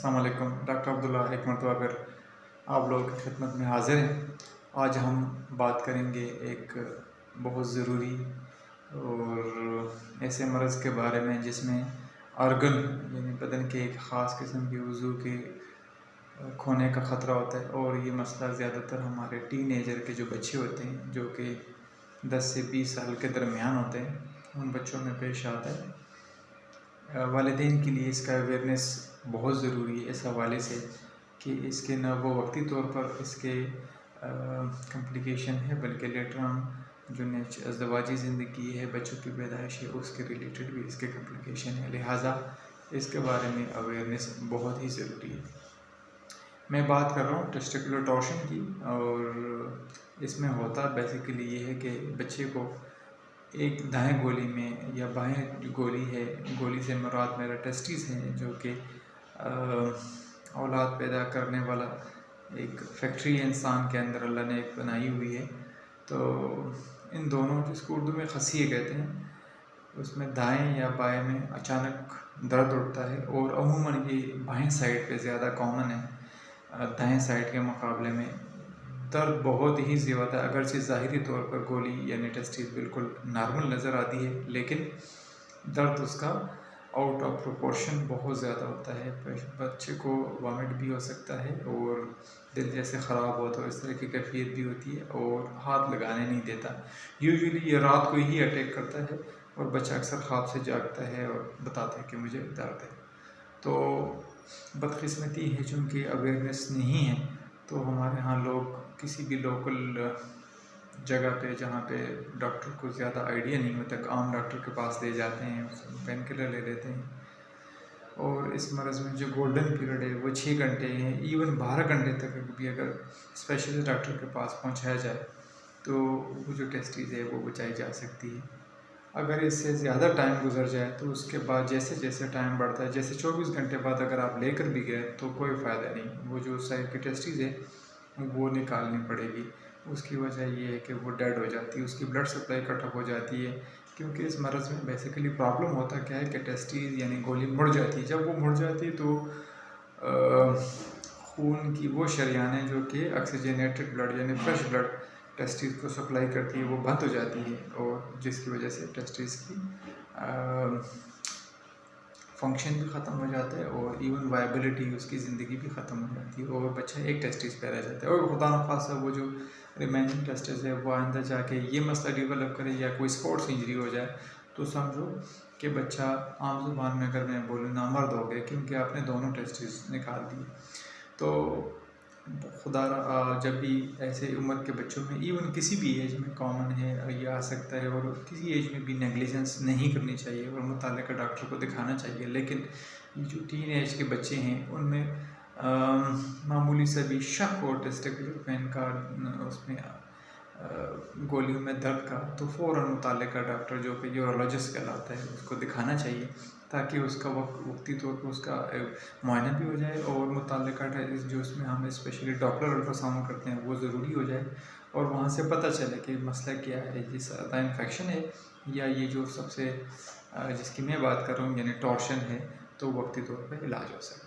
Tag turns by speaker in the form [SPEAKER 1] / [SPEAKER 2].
[SPEAKER 1] अस्सलाम वालेकुम। डॉक्टर अब्दुल्ला एक मरतबा फिर आप लोगों की खिदमत में हाज़िर हैं। आज हम बात करेंगे एक बहुत ज़रूरी और ऐसे मर्ज़ के बारे में जिसमें आर्गन यानी बदन के एक ख़ास किस्म के उज़ू के खोने का ख़तरा होता है। और ये मसला ज़्यादातर हमारे टीनेजर के जो बच्चे होते हैं, जो कि 10 से 20 साल के दरमियान होते हैं, उन बच्चों में पेश आता है। वालिदैन के लिए इसका अवेयरनेस बहुत ज़रूरी है इस हवाले से कि इसके न वो वक्ती तौर पर इसके कम्प्लिकेशन है, बल्कि लेटर ऑन जो अज़दवाजी ज़िंदगी है, बच्चों की पैदाइश है, उसके रिलेटेड भी इसके कम्प्लिकेशन है। लिहाजा इसके बारे में अवेयरनेस बहुत ही ज़रूरी है। मैं बात कर रहा हूँ टेस्टिकुलर टॉर्शन की, और इसमें होता बेसिकली ये है कि बच्चे को एक दाएं गोली में या बाएं गोली है, गोली से मुराद मेरा टेस्टिस है, जो कि औलाद पैदा करने वाला एक फैक्ट्री है इंसान के अंदर, अल्लाह ने एक बनाई हुई है। तो इन दोनों, जिसको उर्दू में खसिए कहते हैं, उसमें दाएं या बाएं में अचानक दर्द उठता है। और अमूमन ये बाएं साइड पे ज़्यादा कॉमन है, दाएं साइड के मुकाबले में दर्द बहुत ही ज़्यादा। अगरचे ज़ाहिरी तौर पर गोली यानी टेस्टिस बिल्कुल नॉर्मल नज़र आती है, लेकिन दर्द उसका आउट ऑफ प्रोपोर्शन बहुत ज़्यादा होता है। बच्चे को वॉमिट भी हो सकता है और दिल जैसे ख़राब हो, तो इस तरह की कैफियत भी होती है, और हाथ लगाने नहीं देता। यूजुअली ये रात को ही अटैक करता है और बच्चा अक्सर ख्वाब से जागता है और बताता है कि मुझे दर्द है। तो बदकिस्मती है, चूँकि अवेयरनेस नहीं है, तो हमारे यहाँ लोग किसी भी लोकल जगह पे जहाँ पे डॉक्टर को ज़्यादा आइडिया नहीं होता, आम डॉक्टर के पास ले जाते हैं, पेन किलर ले लेते हैं। और इस मर्ज़ में जो गोल्डन पीरियड है वो 6 घंटे हैं, इवन 12 घंटे तक भी अगर स्पेशलिस्ट डॉक्टर के पास पहुँचाया जाए तो वो जो टेस्टिस है वो बचाई जा सकती है। अगर इससे ज़्यादा टाइम गुजर जाए तो उसके बाद जैसे जैसे टाइम बढ़ता है, जैसे 24 घंटे बाद अगर आप लेकर भी गए तो कोई फ़ायदा नहीं, वो जो साइड की टेस्टिस है वो निकालनी पड़ेगी। उसकी वजह ये है कि वो डेड हो जाती है, उसकी ब्लड सप्लाई कट ऑफ हो जाती है। क्योंकि इस मर्ज़ में बेसिकली प्रॉब्लम होता क्या है कि टेस्टिस यानी गोली मुड़ जाती है। जब वो मुड़ जाती है तो खून की वो शरियानें जो कि ऑक्सीजनेटेड ब्लड यानी फ्रेश ब्लड टेस्टिस को सप्लाई करती है, वो बंद हो जाती है, और जिसकी वजह से टेस्टिस की फंक्शन भी ख़त्म हो जाता है और इवन वायबिलिटी, उसकी ज़िंदगी भी ख़त्म हो जाती है, और बच्चा एक टेस्टिस पे रह जाता है। और खुदा न खासा वो जो रिमेनिंग टेस्टिस है वो आइंदा जाके ये मसला डेवलप करे या कोई स्पोर्ट्स इंजरी हो जाए, तो समझो कि बच्चा आम ज़ुबान में अगर मैं बोलूँ नामर्द हो गया, क्योंकि आपने दोनों टेस्टिस निकाल दिए। तो खुदा जब भी ऐसे उम्र के बच्चों में, इवन किसी भी एज में कॉमन है, ये आ सकता है, और किसी एज में भी नेग्लिजेंस नहीं करनी चाहिए और मुताल्लिक़ डॉक्टर को दिखाना चाहिए। लेकिन ये जो टीन एज के बच्चे हैं उनमें मामूली सा भी शक हो टेस्टिकुलर पेन का, उसमें गोलियों में दर्द का, तो फ़ौरन मुताल्लिक़ डॉक्टर जो कि यूरोलॉजिस्ट कहलाता है उसको दिखाना चाहिए, ताकि उसका वक्ती तौर पर उसका मुआयना भी हो जाए, और मुताल्लिक़ जो उसमें हम स्पेशली डॉप्लर अल्ट्रासाउंड करते हैं वो ज़रूरी हो जाए, और वहाँ से पता चले कि मसला क्या है, ये सादा इन्फेक्शन है या ये जो सबसे जिसकी मैं बात कर रहा हूँ यानी टॉर्शन है, तो वक्ती तौर पर इलाज हो सके।